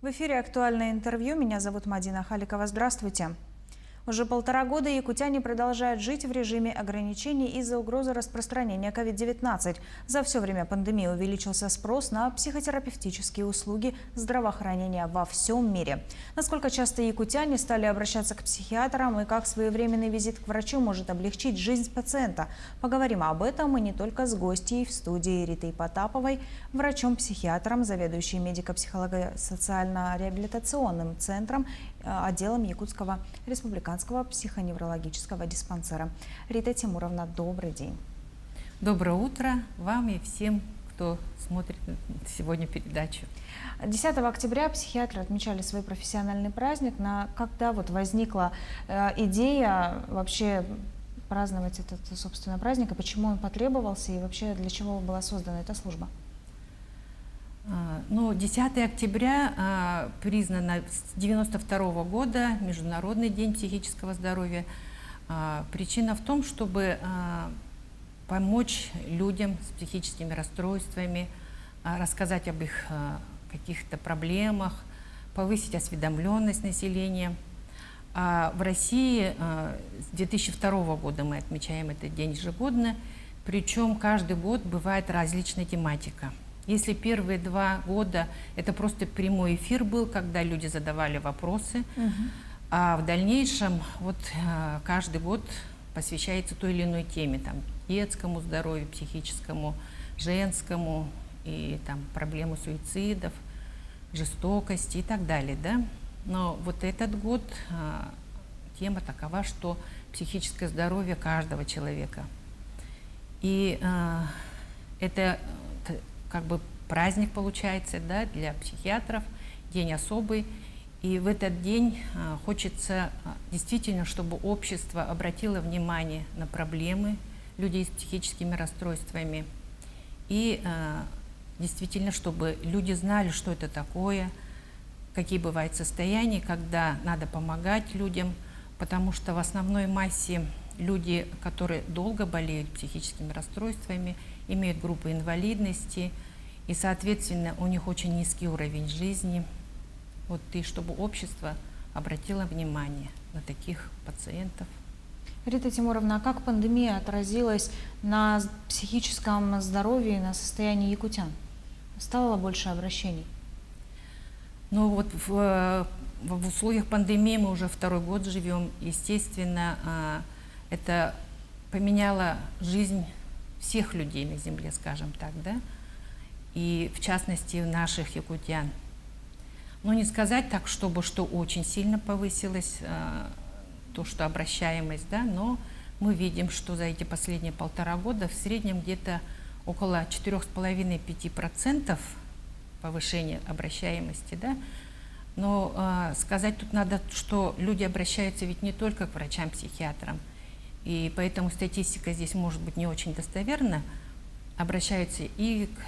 В эфире «Актуальное интервью». Меня зовут Мадина Халикова. Здравствуйте. Уже 1,5 года якутяне продолжают жить в режиме ограничений из-за угрозы распространения COVID-19. За все время пандемии увеличился спрос на психотерапевтические услуги здравоохранения во всем мире. Насколько часто якутяне стали обращаться к психиатрам и как своевременный визит к врачу может облегчить жизнь пациента? Поговорим об этом и не только с гостьей в студии Ритой Потаповой, врачом-психиатром, заведующей медико-социально-реабилитационным центром, отделом Якутского республиканского психоневрологического диспансера. Рита Тимуровна, добрый день. Доброе утро вам и всем, кто смотрит сегодня передачу. 10 октября психиатры отмечали свой профессиональный праздник. Когда возникла идея вообще праздновать этот, собственно, праздник, и почему он потребовался, и вообще для чего была создана эта служба? 10 октября признано с 1992 года Международный день психического здоровья. Причина в том, чтобы помочь людям с психическими расстройствами, рассказать об их каких-то проблемах, повысить осведомленность населения. В России с 2002 года мы отмечаем этот день ежегодно, причем каждый год бывает различная тематика. Если первые 2 года это просто прямой эфир был, когда люди задавали вопросы, а в дальнейшем каждый год посвящается той или иной теме, детскому здоровью, психическому, женскому, и проблемы суицидов, жестокости и так далее, да? Но этот год тема такова, что психическое здоровье каждого человека. И это праздник получается, да, для психиатров, день особый. И в этот день хочется действительно, чтобы общество обратило внимание на проблемы людей с психическими расстройствами. И действительно, чтобы люди знали, что это такое, какие бывают состояния, когда надо помогать людям. Потому что в основной массе люди, которые долго болеют психическими расстройствами, имеют группу инвалидности, и, соответственно, у них очень низкий уровень жизни. И чтобы общество обратило внимание на таких пациентов. Рита Тимуровна, а как пандемия отразилась на психическом здоровье и на состоянии якутян? Стало больше обращений? В условиях пандемии мы уже 2-й год живем. Естественно, это поменяло жизнь всех людей на Земле, скажем так, да? И в частности наших якутян. Не сказать так, что очень сильно повысилась то, что обращаемость, да, но мы видим, что за эти последние 1,5 года в среднем где-то около 4,5–5% повышения обращаемости, да. Но сказать тут надо, что люди обращаются ведь не только к врачам-психиатрам, и поэтому статистика здесь может быть не очень достоверна. Обращаются и к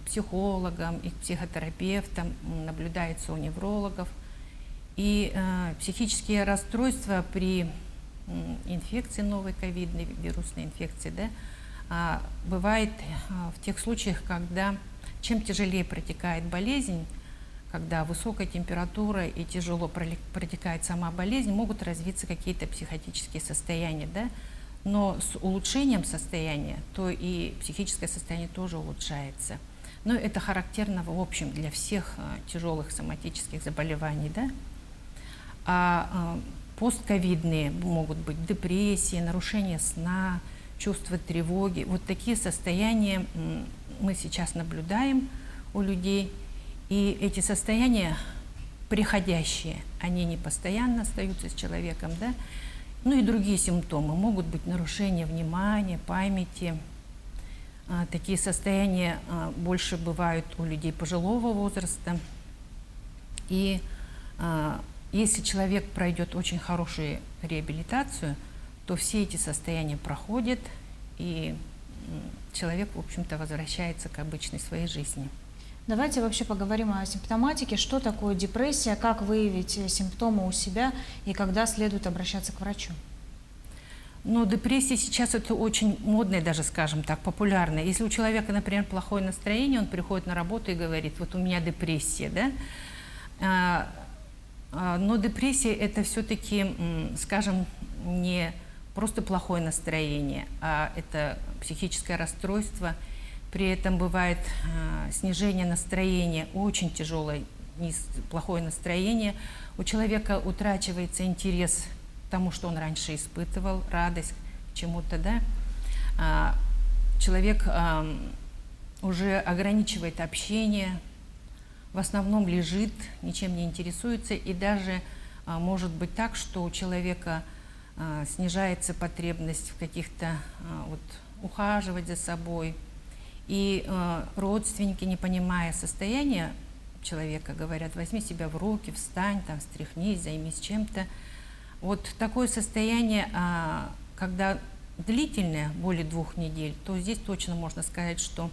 психологам, и к психотерапевтам, наблюдается у неврологов. И психические расстройства при инфекции новой ковидной, вирусной инфекции, да, бывает в тех случаях, когда чем тяжелее протекает болезнь, когда высокая температура и тяжело протекает сама болезнь, могут развиться какие-то психотические состояния, да? Но с улучшением состояния, то и психическое состояние тоже улучшается. Но это характерно, в общем, для всех тяжелых соматических заболеваний, да? А постковидные могут быть депрессии, нарушение сна, чувство тревоги. Такие состояния мы сейчас наблюдаем у людей. И эти состояния приходящие, они не постоянно остаются с человеком, да? И другие симптомы. Могут быть нарушение внимания, памяти. Такие состояния больше бывают у людей пожилого возраста. И если человек пройдет очень хорошую реабилитацию, то все эти состояния проходят, и человек, в общем-то, возвращается к обычной своей жизни. Давайте вообще поговорим о симптоматике. Что такое депрессия, как выявить симптомы у себя и когда следует обращаться к врачу? Депрессия сейчас это очень модная, даже, скажем так, популярная. Если у человека, например, плохое настроение, он приходит на работу и говорит: вот у меня депрессия, да? Но депрессия – это все-таки, скажем, не просто плохое настроение, а это психическое расстройство. При этом бывает снижение настроения, очень тяжелое, плохое настроение. У человека утрачивается интерес к тому, что он раньше испытывал, радость к чему-то, да. Человек уже ограничивает общение, в основном лежит, ничем не интересуется, и даже может быть так, что у человека снижается потребность в каких-то ухаживать за собой. И родственники, не понимая состояния человека, говорят: возьми себя в руки, встань, там, встряхнись, займись чем-то. Вот такое состояние, когда длительное, более 2 недель, то здесь точно можно сказать, что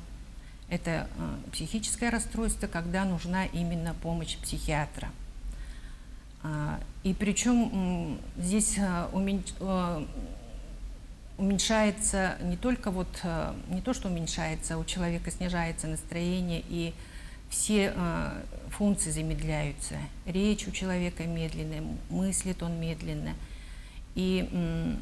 это психическое расстройство, когда нужна именно помощь психиатра. И причем здесь уменьшается не только не то, что уменьшается, у человека снижается настроение, и все функции замедляются. Речь у человека медленная, мыслит он медленно. И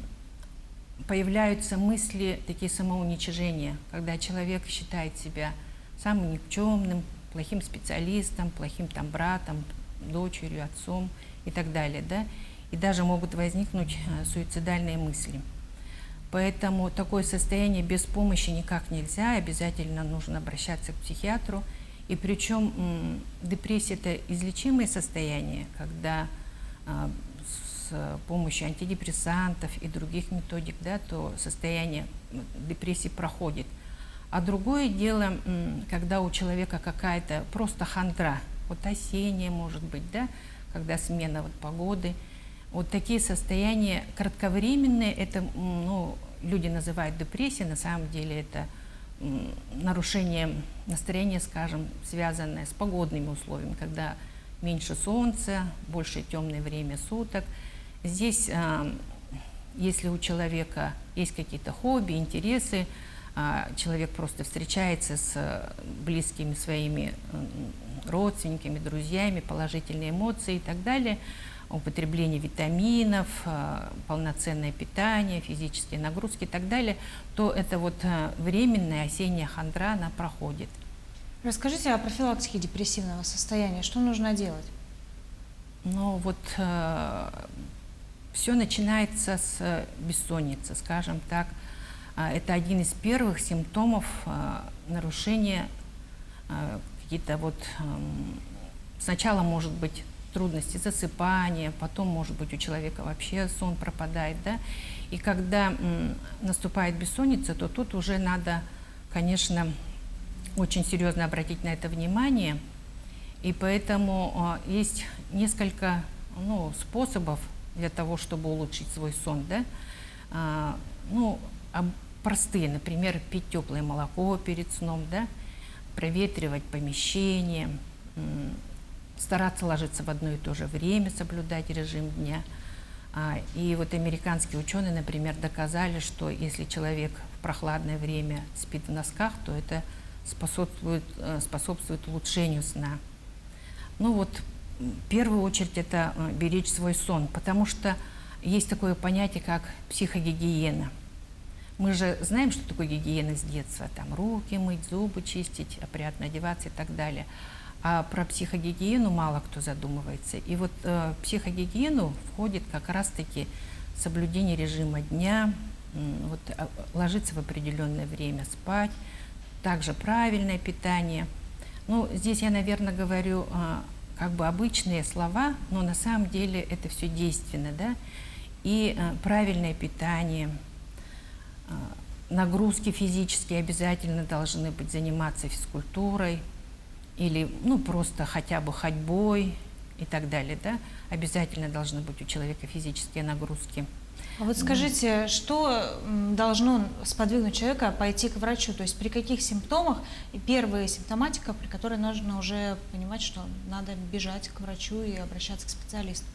появляются мысли, такие самоуничижения, когда человек считает себя самым никчемным, плохим специалистом, плохим там братом, дочерью, отцом и так далее, да? И даже могут возникнуть суицидальные мысли. Поэтому такое состояние без помощи никак нельзя, обязательно нужно обращаться к психиатру. И причем депрессия – это излечимое состояние, когда с помощью антидепрессантов и других методик, да, то состояние депрессии проходит. А другое дело, когда у человека какая-то просто хандра, осенняя может быть, да, когда смена погоды. Вот такие состояния кратковременные, это люди называют депрессией, на самом деле это нарушение настроения, скажем, связанное с погодными условиями, когда меньше солнца, больше темное время суток. Здесь, если у человека есть какие-то хобби, интересы, человек просто встречается с близкими своими родственниками, друзьями, положительные эмоции и так далее, употребление витаминов, полноценное питание, физические нагрузки и так далее, то это временная осенняя хандра, она проходит. Расскажите о профилактике депрессивного состояния. Что нужно делать? Ну все начинается с бессонницы, скажем так. Это один из первых симптомов нарушения какие-то сначала может быть трудности засыпания, потом может быть у человека вообще сон пропадает, да. И когда наступает бессонница, то тут уже надо, конечно, очень серьезно обратить на это внимание. И поэтому есть несколько способов для того, чтобы улучшить свой сон, да. Простые, например, пить теплое молоко перед сном, да, проветривать помещение, стараться ложиться в одно и то же время, соблюдать режим дня. И американские ученые, например, доказали, что если человек в прохладное время спит в носках, то это способствует улучшению сна. В первую очередь это беречь свой сон, потому что есть такое понятие, как психогигиена. Мы же знаем, что такое гигиена с детства, там руки мыть, зубы чистить, опрятно одеваться и так далее. А про психогигиену мало кто задумывается. И в психогигиену входит как раз-таки соблюдение режима дня, ложиться в определенное время спать, также правильное питание. Здесь я, наверное, говорю обычные слова, но на самом деле это все действенно, да? И правильное питание, нагрузки физические обязательно должны быть, заниматься физкультурой или просто хотя бы ходьбой и так далее, да? Обязательно должны быть у человека физические нагрузки. А скажите, что должно сподвигнуть человека пойти к врачу? То есть при каких симптомах и первая симптоматика, при которой нужно уже понимать, что надо бежать к врачу и обращаться к специалисту?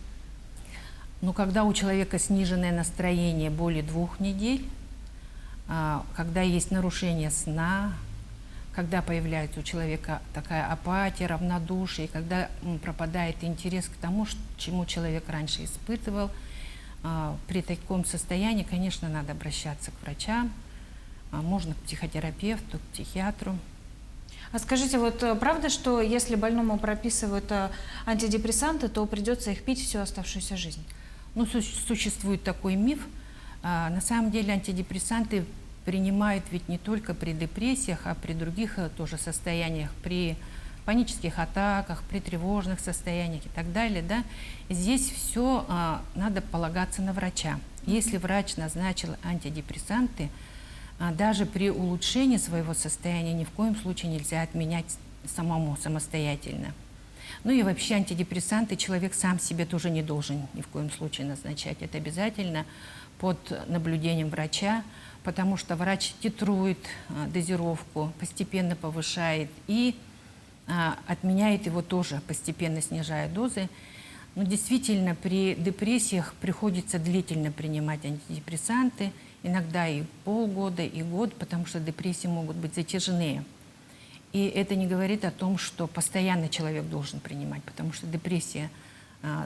Когда у человека сниженное настроение более 2 недель, когда есть нарушение сна, когда появляется у человека такая апатия, равнодушие, когда пропадает интерес к тому, чему человек раньше испытывал. При таком состоянии, конечно, надо обращаться к врачам, можно к психотерапевту, к психиатру. А скажите, вот правда, что если больному прописывают антидепрессанты, то придется их пить всю оставшуюся жизнь? Ну, существует такой миф. На самом деле антидепрессанты принимают ведь не только при депрессиях, а при других тоже состояниях, при панических атаках, при тревожных состояниях и так далее. Да? Здесь все надо полагаться на врача. Если врач назначил антидепрессанты, даже при улучшении своего состояния ни в коем случае нельзя отменять самостоятельно. Ну и вообще антидепрессанты человек сам себе тоже не должен ни в коем случае назначать. Это обязательно под наблюдением врача, потому что врач титрует дозировку, постепенно повышает и отменяет его тоже, постепенно снижая дозы. Но действительно при депрессиях приходится длительно принимать антидепрессанты, иногда и полгода, и год, потому что депрессии могут быть затяжные. И это не говорит о том, что постоянно человек должен принимать, потому что депрессия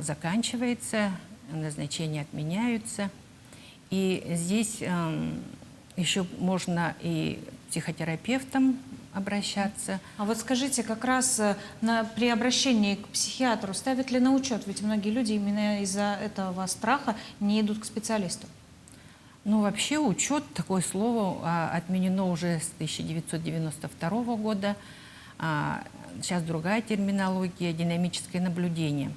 заканчивается, назначения отменяются. И здесь еще можно и к психотерапевтам обращаться. А вот скажите, как раз при обращении к психиатру ставят ли на учет? Ведь многие люди именно из-за этого страха не идут к специалисту. Ну, вообще учет, такое слово, отменено уже с 1992 года. Сейчас другая терминология, динамическое наблюдение.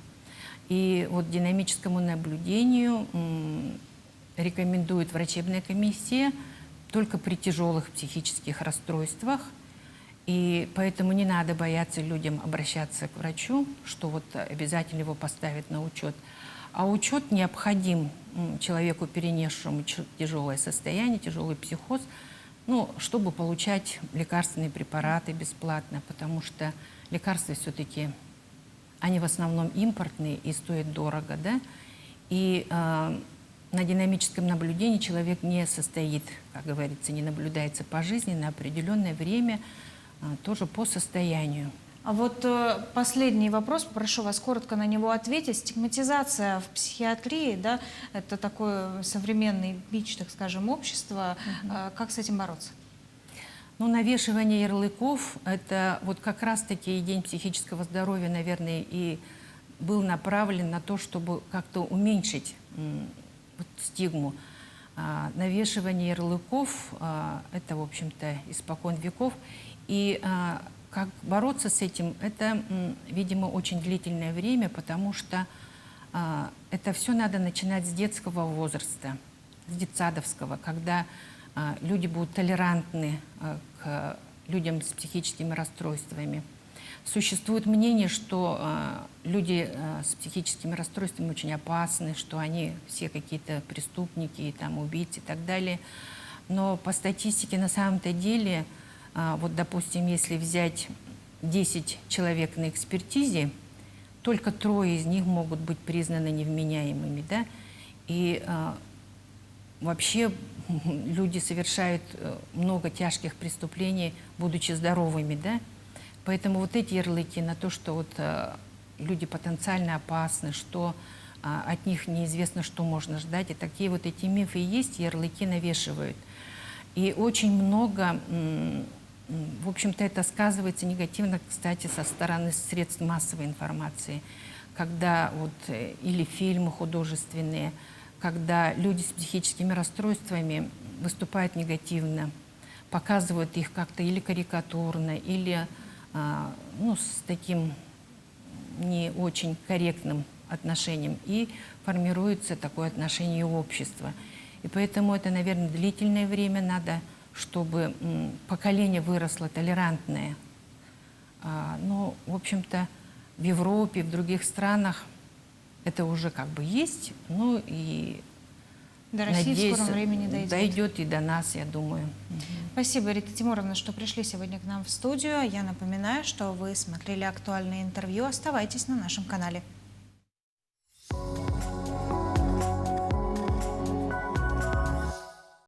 И вот динамическому наблюдению рекомендует врачебная комиссия только при тяжелых психических расстройствах. И поэтому не надо бояться людям обращаться к врачу, что вот обязательно его поставят на учет. А учет необходим человеку, перенесшему тяжелое состояние, тяжелый психоз, ну, чтобы получать лекарственные препараты бесплатно, потому что лекарства все-таки, они в основном импортные и стоят дорого, да? И на динамическом наблюдении человек не состоит, как говорится, не наблюдается по жизни на определенное время, тоже по состоянию. А вот последний вопрос, прошу вас коротко на него ответить. Стигматизация в психиатрии, да, это такой современный бич, так скажем, общества. Как с этим бороться? Ну, навешивание ярлыков, это вот как раз-таки и День психического здоровья, наверное, и был направлен на то, чтобы как-то уменьшить вот стигму. Навешивание ярлыков, это, в общем-то, испокон веков. И как бороться с этим, это, видимо, очень длительное время, потому что это все надо начинать с детского возраста, с детсадовского, когда люди будут толерантны к людям с психическими расстройствами. Существует мнение, что люди с психическими расстройствами очень опасны, что они все какие-то преступники, там, убийцы и так далее. Но по статистике на самом-то деле, вот, допустим, если взять 10 человек на экспертизе, только 3 из них могут быть признаны невменяемыми, да? И вообще люди совершают много тяжких преступлений, будучи здоровыми, да? Поэтому вот эти ярлыки на то, что вот люди потенциально опасны, что от них неизвестно, что можно ждать, и такие вот эти мифы есть, ярлыки навешивают. И очень много, в общем-то, это сказывается негативно, кстати, со стороны средств массовой информации, когда вот или фильмы художественные, когда люди с психическими расстройствами выступают негативно, показывают их как-то или карикатурно, или ну, с таким не очень корректным отношением, и формируется такое отношение общества. И поэтому это, наверное, длительное время надо, чтобы поколение выросло толерантное. Но, в общем-то, в Европе, в других странах это уже как бы есть, ну и до России в скором времени дойдет и до нас, я думаю. Спасибо, Рита Тимуровна, что пришли сегодня к нам в студию. Я напоминаю, что вы смотрели актуальное интервью. Оставайтесь на нашем канале.